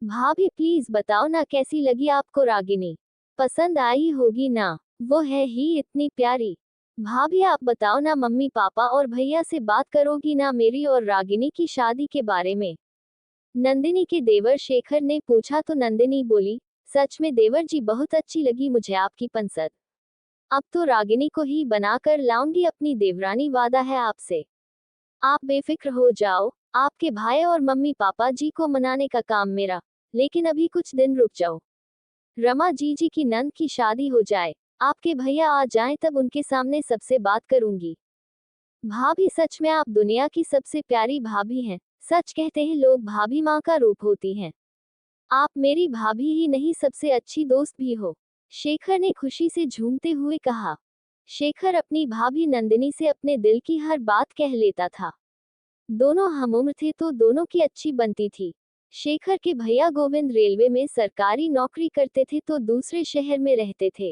भाभी प्लीज बताओ ना कैसी लगी आपको रागिनी। पसंद आई होगी ना। वो है ही इतनी प्यारी। भाभी आप बताओ ना मम्मी पापा और भैया से बात करोगी ना मेरी और रागिनी की शादी के बारे में। नंदिनी के देवर शेखर ने पूछा तो नंदिनी बोली, सच में देवर जी बहुत अच्छी लगी मुझे आपकी पसंद। अब तो रागिनी को ही बनाकर लाऊंगी अपनी देवरानी, वादा है आपसे। आप बेफिक्र हो जाओ। आपके भाई और मम्मी पापा जी को मनाने का काम मेरा। लेकिन अभी कुछ दिन रुक जाओ। रमा जी की नंद की शादी हो जाए, आपके भैया आ जाएं तब उनके सामने सबसे बात करूंगी। भाभी सच में आप दुनिया की सबसे प्यारी भाभी हैं। सच कहते हैं लोग भाभी माँ का रूप होती हैं। आप मेरी भाभी ही नहीं सबसे अच्छी दोस्त भी हो। शेखर ने खुशी से झूमते हुए कहा। शेखर अपनी भाभी नंदिनी से अपने दिल की हर बात कह लेता था। दोनों हमउम्र थे तो दोनों की अच्छी बनती थी। शेखर के भैया गोविंद रेलवे में सरकारी नौकरी करते थे तो दूसरे शहर में रहते थे।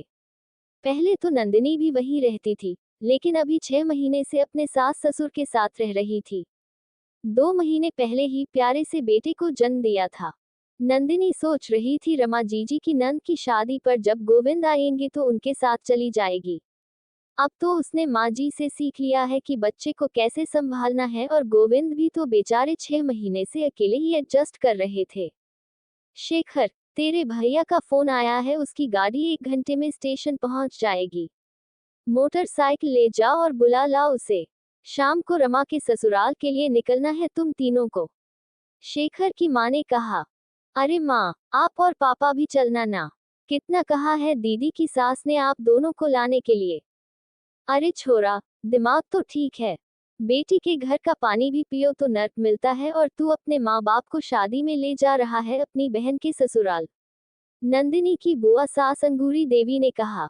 पहले तो नंदिनी भी वहीं रहती थी, लेकिन अभी 6 महीने से अपने सास ससुर के साथ रह रही थी। 2 महीने पहले ही प्यारे से बेटे को जन्म दिया था। नंदिनी सोच रही थी रमा जीजी की नंद की शादी पर जब गोविंद आएंगे तो उनके साथ चली जाएगी। अब तो उसने माँ जी से सीख लिया है कि बच्चे को कैसे संभालना है, और गोविंद भी तो बेचारे 6 महीने से अकेले ही एडजस्ट कर रहे थे। शेखर, तेरे भैया का फोन आया है, उसकी गाड़ी 1 घंटे में स्टेशन पहुंच जाएगी। मोटरसाइकिल ले जा और बुला ला उसे। शाम को रमा के ससुराल के लिए निकलना है तुम तीनों को। शेखर की माँ ने कहा। अरे माँ, आप और पापा भी चलना ना। कितना कहा है दीदी की सास ने आप दोनों को लाने के लिए। अरे छोरा, दिमाग तो ठीक है। बेटी के घर का पानी भी पियो तो नर्क मिलता है, और तू अपने माँ बाप को शादी में ले जा रहा है अपनी बहन के ससुराल। नंदिनी की बुआ सास अंगूरी देवी ने कहा।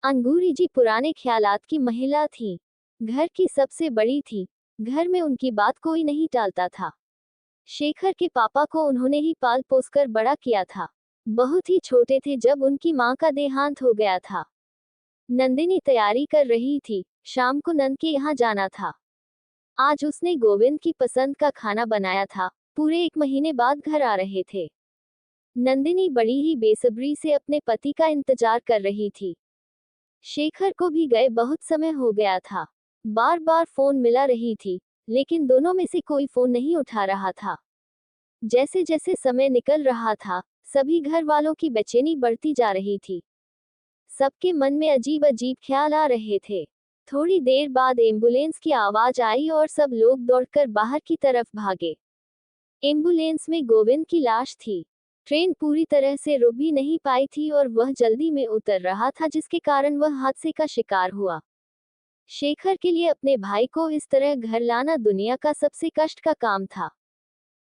अंगूरी जी पुराने ख्यालात की महिला थी। घर की सबसे बड़ी थी। घर में उनकी बात कोई नहीं टालता था। शेखर के पापा को उन्होंने ही पाल पोस कर बड़ा किया था। बहुत ही छोटे थे जब उनकी माँ का देहांत हो गया था। नंदिनी तैयारी कर रही थी, शाम को नंद के यहाँ जाना था। आज उसने गोविंद की पसंद का खाना बनाया था। पूरे 1 महीने बाद घर आ रहे थे। नंदिनी बड़ी ही बेसब्री से अपने पति का इंतजार कर रही थी। शेखर को भी गए बहुत समय हो गया था। बार बार फोन मिला रही थी, लेकिन दोनों में से कोई फोन नहीं उठा रहा था। जैसे जैसे समय निकल रहा था, सभी घर वालों की बेचैनी बढ़ती जा रही थी। सबके मन में अजीब अजीब ख्याल आ रहे थे। थोड़ी देर बाद एम्बुलेंस की आवाज आई और सब लोग दौड़कर बाहर की तरफ भागे। एम्बुलेंस में गोविंद की लाश थी। ट्रेन पूरी तरह से रुक भी नहीं पाई थी और वह जल्दी में उतर रहा था, जिसके कारण वह हादसे का शिकार हुआ। शेखर के लिए अपने भाई को इस तरह घर लाना दुनिया का सबसे कष्ट का काम था।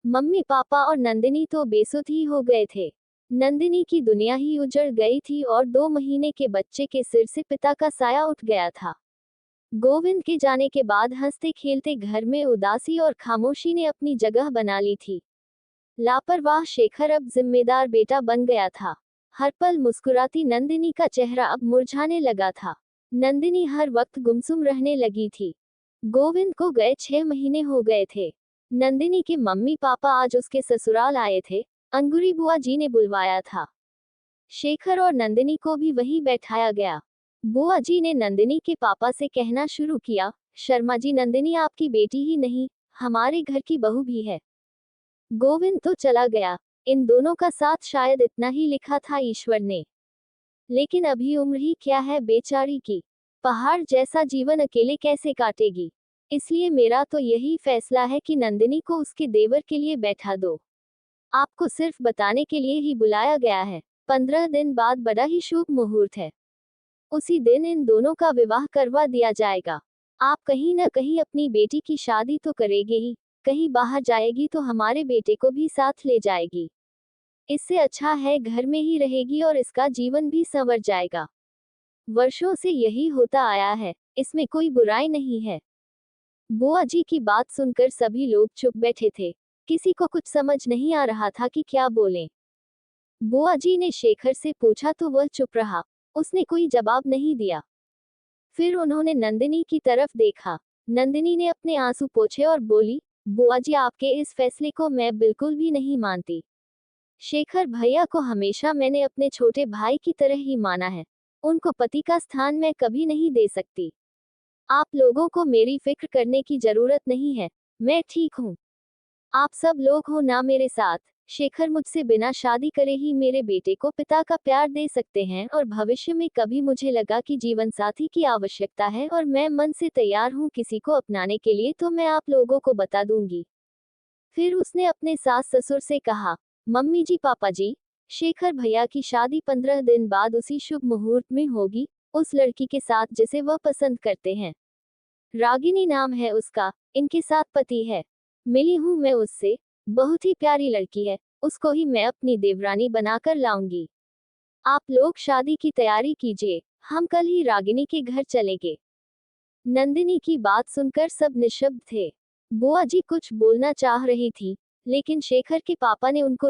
मम्मी पापा और नंदिनी तो बेसुध ही हो गए थे। नंदिनी की दुनिया ही उजड़ गई थी और 2 महीने के बच्चे के सिर से पिता का साया उठ गया था। गोविंद के जाने के बाद हंसते खेलते घर में उदासी और खामोशी ने अपनी जगह बना ली थी। लापरवाह शेखर अब जिम्मेदार बेटा बन गया था। हर पल मुस्कुराती नंदिनी का चेहरा अब मुरझाने लगा था। नंदिनी हर वक्त गुमसुम रहने लगी थी। गोविंद को गए 6 महीने हो गए थे। नंदिनी के मम्मी पापा आज उसके ससुराल आए थे। अंगूरी बुआ जी ने बुलवाया था। शेखर और नंदिनी को भी वहीं बैठाया गया। बुआ जी ने नंदिनी के पापा से कहना शुरू किया, शर्मा जी नंदिनी आपकी बेटी ही नहीं, हमारे घर की बहू भी है। गोविंद तो चला गया, इन दोनों का साथ शायद इतना ही लिखा था ईश्वर ने। लेकिन अभी उम्र ही क्या है बेचारी की। पहाड़ जैसा जीवन अकेले कैसे काटेगी। इसलिए मेरा तो यही फैसला है कि नंदिनी को उसके देवर के लिए बैठा दो। आपको सिर्फ बताने के लिए ही बुलाया गया है। 15 दिन बाद बड़ा ही शुभ मुहूर्त है। उसी दिन इन दोनों का विवाह करवा दिया जाएगा। आप कहीं न कहीं अपनी बेटी की शादी तो करेंगे ही, कहीं बाहर जाएगी तो हमारे बेटे को भी साथ ले जाएगी। इससे अच्छा है घर में ही रहेगी और इसका जीवन भी संवर जाएगा। वर्षों से यही होता आया है, इसमें कोई बुराई नहीं है। बुआ जी की बात सुनकर सभी लोग चुप बैठे थे। किसी को कुछ समझ नहीं आ रहा था कि क्या बोलें। बुआ जी ने शेखर से पूछा तो वह चुप रहा। उसने कोई जवाब नहीं दिया। फिर उन्होंने नंदिनी की तरफ देखा। नंदिनी ने अपने आंसू पोंछे और बोली, बुआ जी आपके इस फैसले को मैं बिल्कुल भी नहीं मानती। शेखर भैया को हमेशा मैंने अपने छोटे भाई की तरह ही माना है। उनको पति का स्थान मैं कभी नहीं दे सकती। आप लोगों को मेरी फिक्र करने की जरूरत नहीं है। मैं ठीक हूँ। आप सब लोग हो ना मेरे साथ। शेखर मुझसे बिना शादी करे ही मेरे बेटे को पिता का प्यार दे सकते हैं और भविष्य में कभी मुझे लगा कि जीवन साथी की आवश्यकता है और मैं मन से तैयार हूँ किसी को अपनाने के लिए तो मैं आप लोगों को बता दूंगी। फिर उसने अपने सास ससुर से कहा, मम्मी जी पापा जी, शेखर भैया की शादी 15 दिन बाद उसी शुभ मुहूर्त में होगी, उस लड़की के साथ जिसे वह पसंद करते हैं। रागिनी नाम है उसका, इनके साथ पति है। मिली हूँ मैं उससे, बहुत ही प्यारी लड़की है, उसको ही मैं अपनी देवरानी बनाकर लाऊंगी। आप लोग शादी की तैयारी कीजिए, हम कल ही रागिनी के घर चलेंगे। नंदिनी की बात सुनकर सब निशब्द थे। बुआ जी कुछ बोलना चाह रही थी, लेकिन शेखर के पापा ने उनको